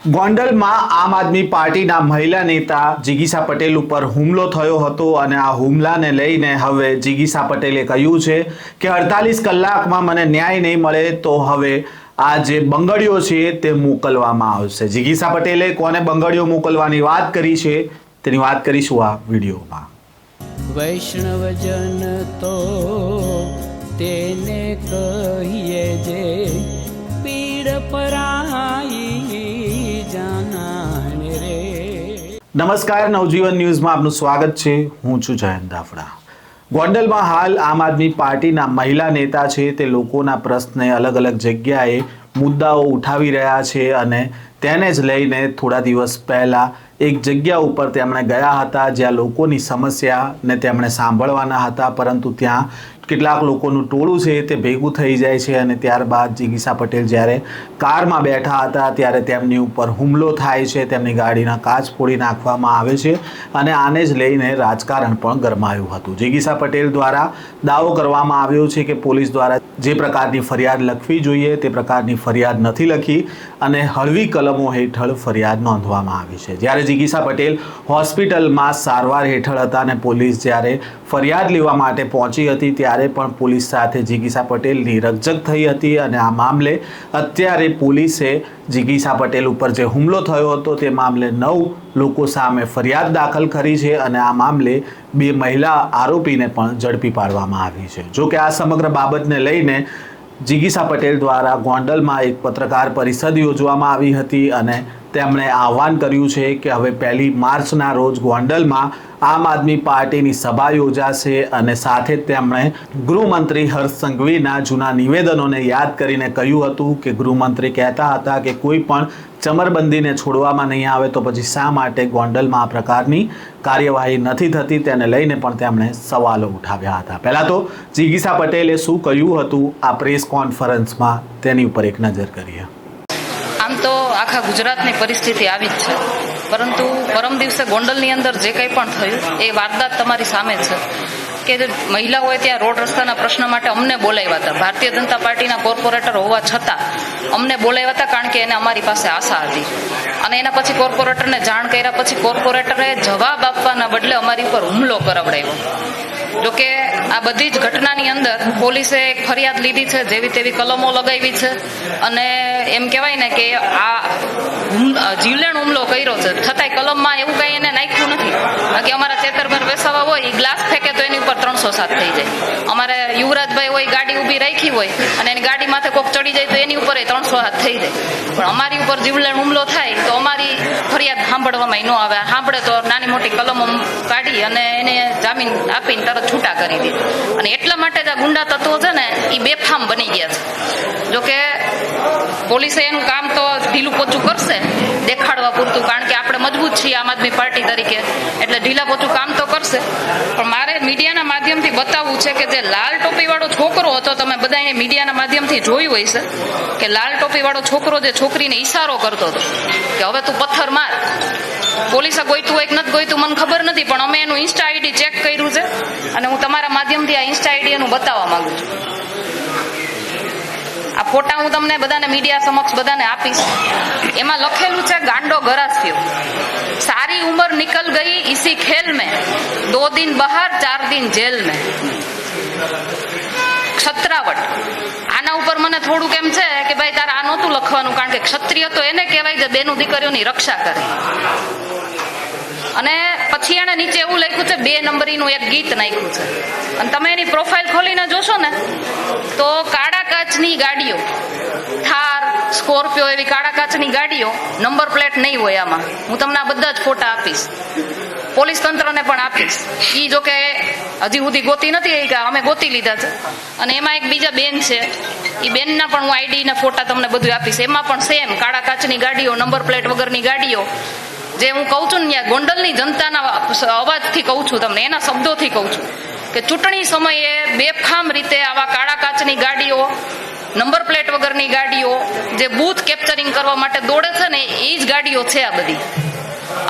ગોંડલમાં આમ આદમી પાર્ટીના મહિલા નેતા જિગીસા પટેલ ઉપર હુમલો થયો હતો અને આ હુમલાને લઈને હવે જિગીસા પટેલે કહ્યું છે કે 48 કલાકમાં મને ન્યાય નહીં મળે તો હવે આ જે બંગડીઓ છે તે મોકલવામાં આવશે। જિગીસા પટેલે કોને બંગડીઓ મોકલવાની વાત કરી છે તેની વાત કરીશું આ વિડીયોમાં। વૈષ્ણવજન તો તેને કહીએ જે પીડ પરાઈ જાનાને રે। નમસ્કાર, નવજીવન ન્યૂઝમાં આપનું સ્વાગત છે। હું છું જયંત દાફડા। ગોંડલમાં હાલ આમ આદમી પાર્ટીના મહિલા નેતા છે તે લોકોના પ્રશ્ને અલગ અલગ જગ્યાએ મુદ્દાઓ ઉઠાવી રહ્યા છે અને તેને જ લઈને થોડા દિવસ પહેલા એક જગ્યા ઉપર તેમણે ગયા હતા જ્યાં લોકોની સમસ્યાને તેમણે સાંભળવાના હતા, પરંતુ ત્યાં કેટલાક લોકોનું ટોળું છે તે ભેગું થઈ જાય છે અને ત્યારબાદ જિગીસા પટેલ જ્યારે કારમાં બેઠા હતા ત્યારે તેમની ઉપર હુમલો થાય છે, તેમની ગાડીના કાચ ફોડી નાખવામાં આવે છે અને આને જ લઈને રાજકારણ પણ ગરમાયું હતું। જિગીસા પટેલ દ્વારા દાવો કરવામાં આવ્યો છે કે પોલીસ દ્વારા જે પ્રકારની ફરિયાદ લખવી જોઈએ તે પ્રકારની ફરિયાદ નથી લખી અને હળવી કલમો હેઠળ ફરિયાદ નોંધવામાં આવી છે। જ્યારે જિગીસા પટેલ હોસ્પિટલમાં સારવાર હેઠળ હતા અને પોલીસ જ્યારે ફરિયાદ લેવા માટે પહોંચી હતી ત્યારે પણ પોલીસ સાથે જિગીસા પટેલની રકઝક થઈ હતી અને આ મામલે અત્યારે પોલીસે જિગીસા પટેલ ઉપર જે હુમલો થયો હતો તે મામલે 9 લોકો સામે ફરિયાદ દાખલ કરી છે અને આ મામલે 2 મહિલા આરોપીને પણ ઝડપી પાડવામાં આવી છે। જો કે આ સમગ્ર બાબતને લઈને જિગીસા પટેલ દ્વારા ગોંડલમાં એક પત્રકાર પરિષદ યોજવામાં આવી હતી અને તેમણે આહવાન કર્યું છે કે હવે 1 માર્ચના રોજ ગોંડલમાં આમ આદમી પાર્ટીની સભા યોજાશે અને સાથે તેમણે ગૃહમંત્રી હર્ષ સંઘવીના જૂના નિવેદનોને યાદ કરીને કહ્યું હતું કે ગૃહમંત્રી કહેતા હતા કે કોઈ પણ ચમરબંધીને છોડવામાં નહીં આવે તો પછી શા માટે ગોંડલમાં આ પ્રકારની કાર્યવાહી નથી થતી, તેને લઈને પણ તેમણે સવાલો ઉઠાવ્યા હતા। પહેલાં તો જિગીસા પટેલે શું કહ્યું હતું આ પ્રેસ કોન્ફરન્સમાં તેની ઉપર એક નજર કરીએ। આમ તો આખા ગુજરાતની પરિસ્થિતિ આવી જ છે, પરંતુ પરમ દિવસે ગોંડલની અંદર જે કંઈ પણ થયું એ વારદાત તમારી સામે છે કે મહિલાઓએ ત્યાં રોડ રસ્તાના પ્રશ્ન માટે અમને બોલાવ્યા હતા। ભારતીય જનતા પાર્ટીના કોર્પોરેટર હોવા છતાં અમને બોલાવ્યા હતા કારણ કે એને અમારી પાસે આશા હતી અને એના પછી કોર્પોરેટરને જાણ કર્યા પછી કોર્પોરેટરે જવાબ આપવાના બદલે અમારી ઉપર હુમલો કરાવડાવ્યો। જોકે આ બધી જ ઘટનાની અંદર પોલીસે એક ફરિયાદ લીધી છે, જેવી તેવી કલમો લગાવી છે અને એમ કહેવાય ને કે આ જીવલેણ હુમલો કર્યો છે, છતાંય કલમમાં એવું કંઈ એને નાખ્યું નથી। બાકી અમારા ચેતરભાઈ વેસાવા હોય એ ગ્લાસ ફેંકે તો એની ઉપર 307 થઈ જાય। અમારે યુવરાજભાઈ હોય ગાડી ઊભી રાખી હોય અને એની ગાડી માથે કોક ચડી જાય તો એની ઉપર 307 થઈ જાય, પણ અમારી ઉપર જીવલેણ હુમલો થાય તો અમારી ફરિયાદ સાંભળવામાં ન આવે। સાંભળે તો નાની મોટી કલમો કાઢી અને એને જામીન આપીને તરત છૂટા કરી દીધા અને એટલા માટે જ આ ગુંડા તત્વો છે ને એ બેફામ બની ગયા છે। જોકે પોલીસે એનું કામ તો ઢીલું પોચું કરશે દેખાડવા પૂરતું, કારણ કે આપણે મજબૂત છીએ આમ આદમી પાર્ટી તરીકે, એટલે ઢીલા પોચું કામ તો કરશે, પણ મારે મીડિયાના માધ્યમથી બતાવવું છે કે જે લાલ ટોપીવાળો છોકરો હતો, તમે બધાએ મીડિયાના માધ્યમથી જોયું હોય છે કે લાલ ટોપીવાળો છોકરો જે છોકરીને ઈશારો કરતો હતો કે હવે તું પથ્થર માર। પોલીસે ગોઈતું હોય કે નથી ગોઈતું મને ખબર નથી, પણ અમે એનું ઇન્સ્ટા આઈડી ચેક કર્યું છે અને હું તમારા માધ્યમથી આ ઇન્સ્ટા આઈડી એનું બતાવવા માંગુ છું। આ ફોટા હું તમને બધાને મીડિયા સમક્ષ બધાને આપીશ। એમાં લખેલું છે ગાંડો ગરાસ્યો, સારી ઉંમર નિકલ ગઈ ઇસી ખેલ में, 2 दिन બહાર 4 दिन જેલ में। ક્ષત્રાવટ, આના ઉપર મને થોડુંક એમ છે કે ભાઈ તારે આ નહોતું લખવાનું, કારણ કે ક્ષત્રિય તો એને કહેવાય જે બેનું દીકરીઓની રક્ષા કરે। અને પછી એને નીચે એવું લખ્યું છે 2 નંબરીનું એક ગીત નાખ્યું છે અને તમે એની પ્રોફાઇલ ખોલીને જોશો ને તો કાળા કાચની ગાડીઓ, થાર, સ્કોર્પિયો એવી કાળા કાચની ગાડીઓ, નંબર પ્લેટ નહીં હોય આમાં। હું તમને આ બધા જ ફોટા આપીશ, પોલીસ તંત્રને પણ આપીશ। એ જો કે હજી સુધી ગોતી નથી કે અમે ગોતી લીધા છે અને એમાં એક બીજા બેન છે, એ બેનના પણ હું આઈડી ને ફોટા તમને બધું આપીશ। એમાં પણ સેમ કાળા કાચની ગાડીઓ, નંબર પ્લેટ વગરની ગાડીઓ, જે હું કહું છું ને ગોંડલની જનતાના અવાજથી કહું છું, તમને એના શબ્દોથી કહું છું કે ચૂંટણી સમયે બેફામ રીતે આવા કાળા કાચની ગાડીઓ, નંબર પ્લેટ વગરની ગાડીઓ જે બૂથ કેપ્ચરિંગ કરવા માટે દોડે છે ને એ જ ગાડીઓ છે આ બધી।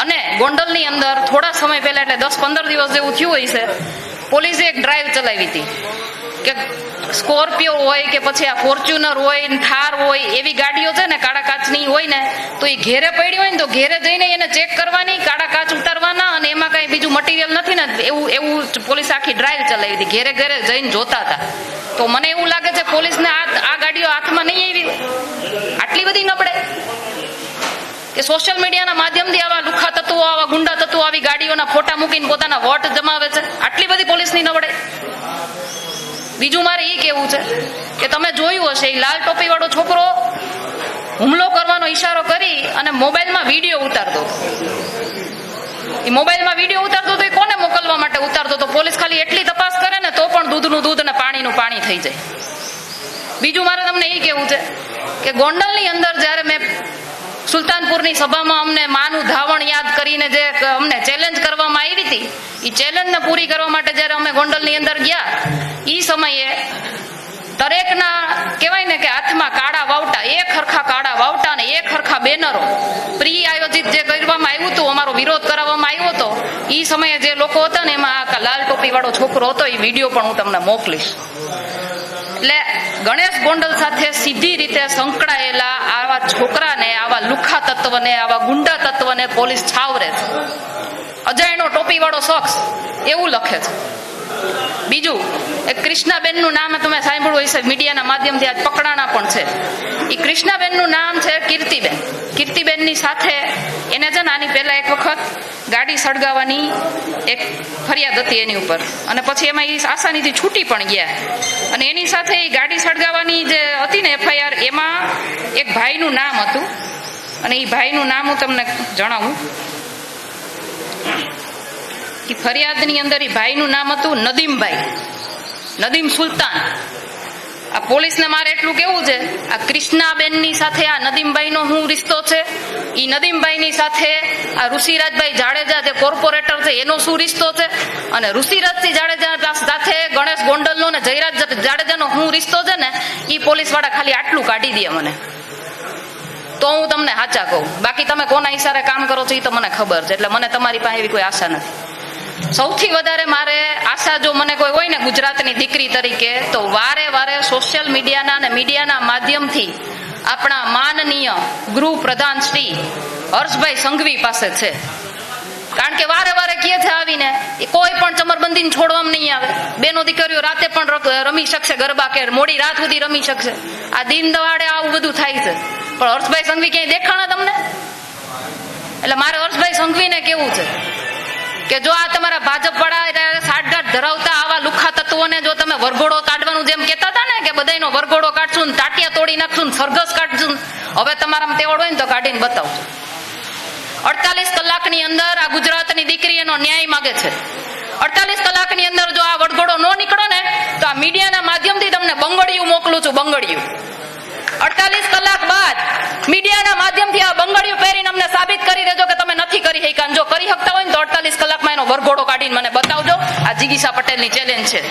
અને ગોંડલની અંદર થોડા સમય પહેલા, એટલે 10-15 દિવસ જેવું થયું હોય છે, પોલીસે એક ડ્રાઈવ ચલાવી હતી કે સ્કોર્પિયો હોય કે પછી આ ફોર્ચ્યુનર હોય ને થાર હોય એવી ગાડીઓ છે ને કાળા કાચની હોય ને તો એ ઘેરે પડી હોય ને તો ઘેરે જઈને એને ચેક કરવાની, કાળા કાચ ઉતારવાના, અને એમાં કઈ બીજું મટીરિયલ નથી ને એવું પોલીસ આખી ડ્રાઈવ ચલાવી હતી. ઘેરે ઘરે જઈને જોતા હતા. તો મને એવું લાગે છે પોલીસને આ ગાડીઓ હાથમાં નહીં આવી આટલી બધી નબળે કે સોશિયલ મીડિયાના માધ્યમથી આવા લુખા તત્વો, આવા ગુંડા તત્વો આવી ગાડીઓના ફોટા મૂકીને પોતાના વોટ જમાવે છે. આટલી બધી પોલીસની નબળે. બીજું મારે એ કેવું છે કે તમે જોયું હશે એ લાલ ટોપી વાળો છોકરો હુમલો કરવાનો ઈશારો કરી અને મોબાઈલમાં વિડીયો ઉતારતો. એ મોબાઈલમાં વિડીયો ઉતારતો તો એ કોને મોકલવા માટે ઉતારતો તો પોલીસ ખાલી એટલી તપાસ કરે ને તો પણ દૂધનું દૂધ અને પાણીનું પાણી થઈ જાય. બીજું મારે તમને એ કેવું છે કે ગોંડલની અંદર જ્યારે મેં સુલતાનપુરની સભામાં અમને માનું ધાવણ યાદ કરીને જે અમને ચેલેન્જ કરવામાં આવી હતી, એ ચેલેન્જને પૂરી કરવા માટે જ્યારે અમે ગોંડલની અંદર ગયા એ સમયે દરેકના કહેવાય ને કે હાથમાં કાળા વાવટા, એક હરખા કાળા વાવટા અને એક હરખા બેનરો પ્રી આયોજિત જે કરવામાં આવ્યું હતું, અમારો વિરોધ કરાવવામાં આવ્યો હતો, એ સમયે જે લોકો હતા ને એમાં આ લાલ ટોપી વાળો છોકરો હતો. એ વિડીયો પણ હું તમને મોકલીશ. એટલે ગણેશ ગોંડલ સાથે સીધી રીતે સંકળાયેલા આવા છોકરાને, આવા લુખા તત્વને, આવા ગુંડા તત્વને પોલીસ છાવરે છે. અજાયણો ટોપી વાળો શખ્સ એવું લખે છે. બીજું એક કૃષ્ણાબેનનું નામ તમે સાંભળ્યું હશે, મીડિયાના માધ્યમથી આજ પકડાણા પણ છે. એ કૃષ્ણાબેનનું નામ છે કીર્તિબેન. કીર્તિબેનની સાથે એને છે ને આની પહેલા એક વખત ગાડી સળગાવવાની એક ફરિયાદ હતી એની ઉપર, અને પછી એમાં એ આસાનીથી છૂટી પણ ગયા. અને એની સાથે એ ગાડી સળગાવવાની જે હતી ને FIR, એમાં એક ભાઈનું નામ હતું, અને એ ભાઈનું નામ હું તમને જણાવું. એ ફરિયાદની અંદર એ ભાઈનું નામ હતું નદીમભાઈ, નદીમ સુલતાન. આ પોલીસને મારે એટલું કેવું છે, આ કૃષ્ણાબેનની સાથે આ નદીમભાઈનો શું રિશ્તો છે, એ નદીમભાઈની સાથે આ ઋષિરાજભાઈ જાડેજા જે કોર્પોરેટર છે એનો શું રિશ્તો છે, અને ઋષિરાજસિંહ જાડેજા સાથે ગણેશ ગોંડલનો ને જયરાજ જાડેજાનો શું રિશ્તો છે ને, એ પોલીસ વાળા ખાલી આટલું કાઢી દે મને તો હું તમને સાચા કહું. બાકી તમે કોના ઈશારે કામ કરો છો એ તો મને ખબર છે, એટલે મને તમારી પાસે એવી કોઈ આશા નથી. સૌથી વધારે મારે આશા જો મને કોઈ હોય ને ગુજરાતની દીકરી તરીકે, તો વારે વારે સોશિયલ મીડિયાના અને મીડિયાના માધ્યમથી આપણા માનનીય ગૃહ પ્રધાન શ્રી હર્ષભાઈ સંઘવી પાસે છે. કારણ કે વારે વારે કહે છે આવીને એ કોઈ પણ ચમરબંધીને છોડવામાં નહીં આવે. બેનો દીકરીઓ રાતે પણ રમી શકશે ગરબા, કે મોડી રાત સુધી રમી શકશે. આ દિન દહાડે આવું બધું થાય છે, પણ હર્ષભાઈ સંઘવી ક્યાંય દેખાણા તમને? એટલે મારે હર્ષભાઈ સંઘવીને કેવું છે કે જો આ તમારા ભાજપ વાળા સાઠગાંઠ ધરાવતા આવા લુખા તત્વોને જો તમે વરઘોડો કાઢવાનું જેમ કહેતા હતા ને કે બધાનો વરઘોડો કાઢશું ને ટાટિયા તોડી નાખશું ને સરઘસ કાઢશું, હવે તમારામાં તેવડ હોય ને તો કાઢીને બતાવજો. 48 કલાકની અંદર આ ગુજરાતની દીકરી એનો ન્યાય માગે છે. 48 કલાકની અંદર જો આ વરઘોડો ન નીકળો ને તો આ મીડિયાના માધ્યમથી તમને બંગડિયું મોકલું છું, બંગડિયું. 48 કલાક બાદ મીડિયાના માધ્યમથી આ બંગડિયું પહેરીને અમને સાબિત કરી દેજો કે તમે નથી કરી શક્યા. જો કરી શકતા હોય ને તો 48 કલાકમાં એનો વરઘોડો કાઢીને મને બતાવજો. આ જિગીશા પટેલની ચેલેન્જ છે.